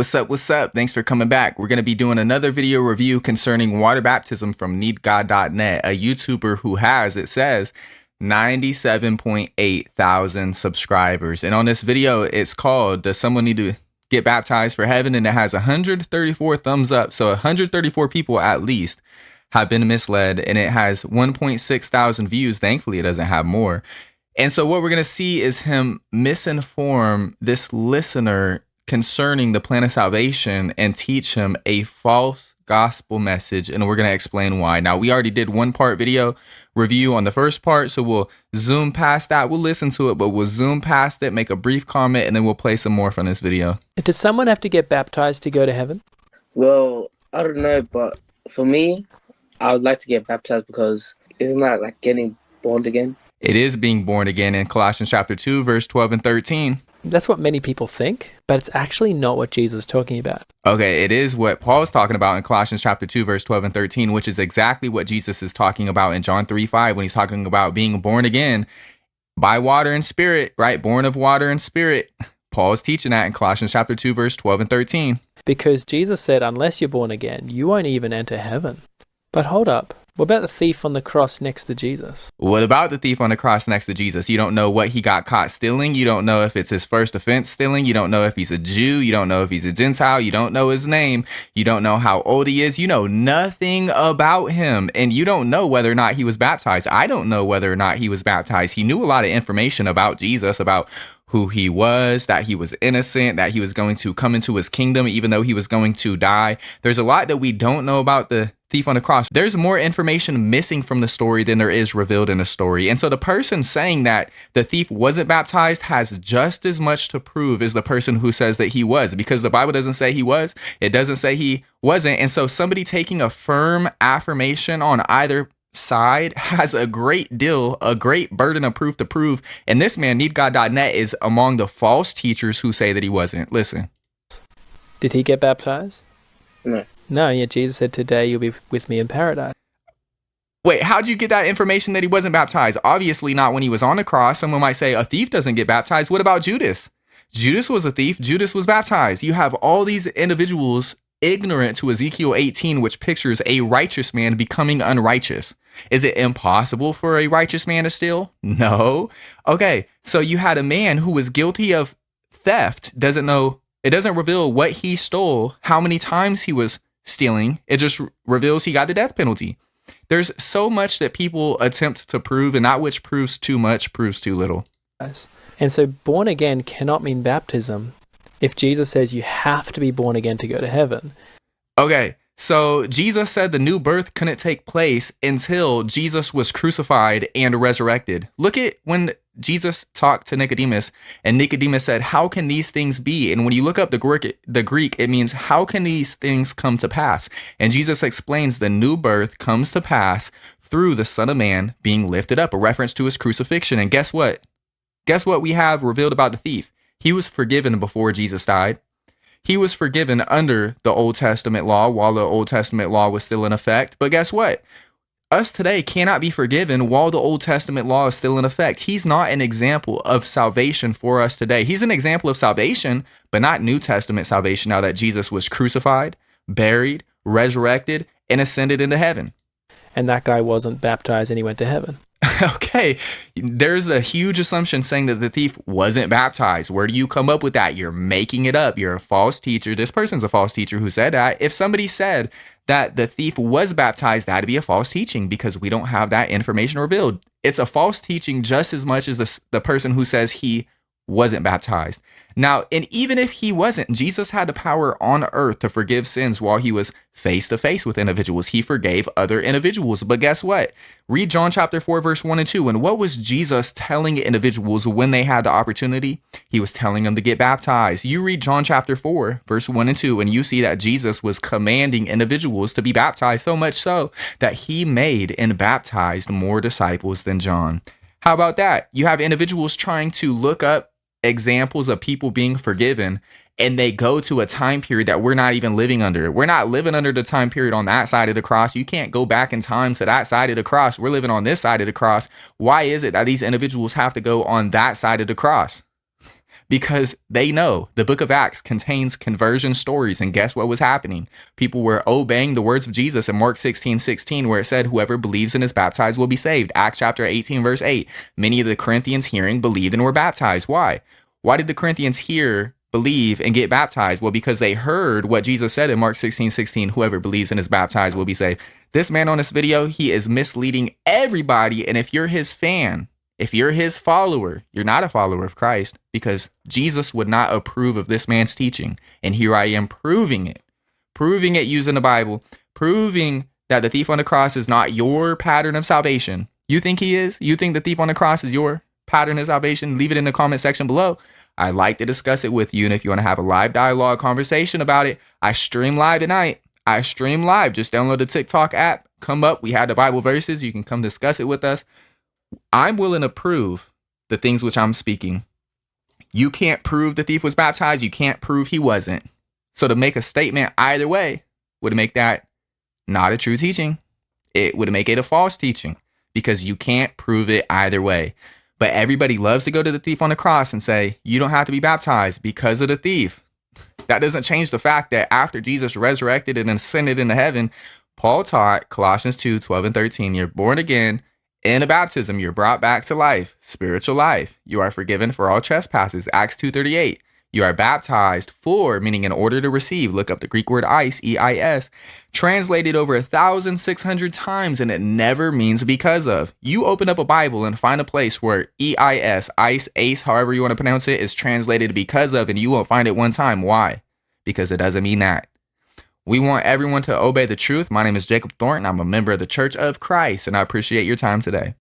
What's up? What's up? Thanks for coming back. We're going to be doing another video review concerning water baptism from NeedGodNet, a YouTuber who has, it says, 97.8 thousand subscribers. And on this video, it's called, Does Someone Need to Get Baptized for Heaven? And it has 134 thumbs up. So 134 people at least have been misled. And it has 1.6 thousand views. Thankfully, it doesn't have more. And so what we're going to see is him misinform this listener concerning the plan of salvation and teach him a false gospel message. And we're going to explain why. Now, we already did one part video review on the first part, so we'll zoom past that. We'll listen to it, but we'll zoom past it, make a brief comment, and then we'll play some more from this video. Does someone have to get baptized to go to heaven? Well, I don't know, but for me, I would like to get baptized because isn't that like getting born again? It is being born again in Colossians chapter 2, verse 12 and 13. That's what many people think, but it's actually not what Jesus is talking about. Okay, it is what Paul is talking about in Colossians chapter 2, verse 12 and 13, which is exactly what Jesus is talking about in John 3:5 when he's talking about being born again by water and spirit, right? Born of water and spirit. Paul is teaching that in Colossians chapter 2, verse 12 and 13. Because Jesus said, unless you're born again, you won't even enter heaven. But hold up. What about the thief on the cross next to Jesus? What about the thief on the cross next to Jesus? You don't know what he got caught stealing. You don't know if it's his first offense stealing. You don't know if he's a Jew. You don't know if he's a Gentile. You don't know his name. You don't know how old he is. You know nothing about him. And you don't know whether or not he was baptized. I don't know whether or not he was baptized. He knew a lot of information about Jesus, about who he was, that he was innocent, that he was going to come into his kingdom, even though he was going to die. There's a lot that we don't know about the thief on the cross. There's more information missing from the story than there is revealed in the story. And so the person saying that the thief wasn't baptized has just as much to prove as the person who says that he was, because the Bible doesn't say he was. It doesn't say he wasn't. And so somebody taking a firm affirmation on either side has a great burden of proof to prove. And this man, NeedGodNet, is among the false teachers who say that he wasn't. Listen. Did he get baptized? No. No, yeah, Jesus said, today you'll be with me in paradise. Wait, how'd you get that information that he wasn't baptized? Obviously not when he was on the cross. Someone might say a thief doesn't get baptized. What about Judas? Judas was a thief. Judas was baptized. You have all these individuals ignorant to Ezekiel 18, which pictures a righteous man becoming unrighteous. Is it impossible for a righteous man to steal? No. Okay, so you had a man who was guilty of theft, doesn't know, it doesn't reveal what he stole, how many times he was stealing. It just reveals he got the death penalty. There's so much that people attempt to prove, and that which proves too much proves too little. And so born again cannot mean baptism if Jesus says you have to be born again to go to heaven. Okay, so Jesus said the new birth couldn't take place until Jesus was crucified and resurrected. Look at when Jesus talked to Nicodemus, and Nicodemus said, how can these things be? And when you look up the Greek, it means, how can these things come to pass? And Jesus explains the new birth comes to pass through the Son of Man being lifted up, a reference to his crucifixion. And guess what? Guess what we have revealed about the thief? He was forgiven before Jesus died. He was forgiven under the Old Testament law while the Old Testament law was still in effect. But guess what? Us today cannot be forgiven while the Old Testament law is still in effect. He's not an example of salvation for us today. He's an example of salvation, but not New Testament salvation now that Jesus was crucified, buried, resurrected, and ascended into heaven. And that guy wasn't baptized and he went to heaven. Okay, there's a huge assumption saying that the thief wasn't baptized. Where do you come up with that? You're making it up. You're a false teacher. This person's a false teacher who said that. If somebody said that the thief was baptized, that'd be a false teaching because we don't have that information revealed. It's a false teaching just as much as the person who says he wasn't baptized. Now, and even if he wasn't, Jesus had the power on earth to forgive sins while he was face to face with individuals. He forgave other individuals. But guess what? Read John chapter 4, verse 1 and 2. And what was Jesus telling individuals when they had the opportunity? He was telling them to get baptized. You read John chapter 4, verse 1 and 2, and you see that Jesus was commanding individuals to be baptized, so much so that he made and baptized more disciples than John. How about that? You have individuals trying to look up examples of people being forgiven, and they go to a time period that we're not even living under. We're not living under the time period on that side of the cross. You can't go back in time to that side of the cross. We're living on this side of the cross. Why is it that these individuals have to go on that side of the cross? because they know the book of Acts contains conversion stories. And guess what was happening? People were obeying the words of Jesus in Mark 16:16, where it said, whoever believes and is baptized will be saved. Acts chapter 18, verse 8. Many of the Corinthians hearing believed and were baptized. Why? Why did the Corinthians hear, believe, and get baptized? Well, because they heard what Jesus said in Mark 16:16, whoever believes and is baptized will be saved. This man on this video, he is misleading everybody. And if you're his fan, if you're his follower, you're not a follower of Christ, because Jesus would not approve of this man's teaching. And here I am proving it using the Bible, proving that the thief on the cross is not your pattern of salvation. You think he is? You think the thief on the cross is your pattern of salvation? Leave it in the comment section below. I'd like to discuss it with you. And if you want to have a live dialogue conversation about it, I stream live at night. I stream live. Just download the TikTok app. Come up. We had the Bible verses. You can come discuss it with us. I'm willing to prove the things which I'm speaking. You can't prove the thief was baptized. You can't prove he wasn't. So to make a statement either way would make that not a true teaching. It would make it a false teaching because you can't prove it either way. But everybody loves to go to the thief on the cross and say, you don't have to be baptized because of the thief. That doesn't change the fact that after Jesus resurrected and ascended into heaven, Paul taught Colossians 2:12 and 13, you're born again. In a baptism, you're brought back to life, spiritual life. You are forgiven for all trespasses. Acts 2:38. You are baptized for, meaning in order to receive. Look up the Greek word eis, E-I-S, translated over 1,600 times, and it never means because of. You open up a Bible and find a place where E-I-S, ice, ace, however you want to pronounce it, is translated because of, and you won't find it one time. Why? Because it doesn't mean that. We want everyone to obey the truth. My name is Jacob Thornton. I'm a member of the Church of Christ, and I appreciate your time today.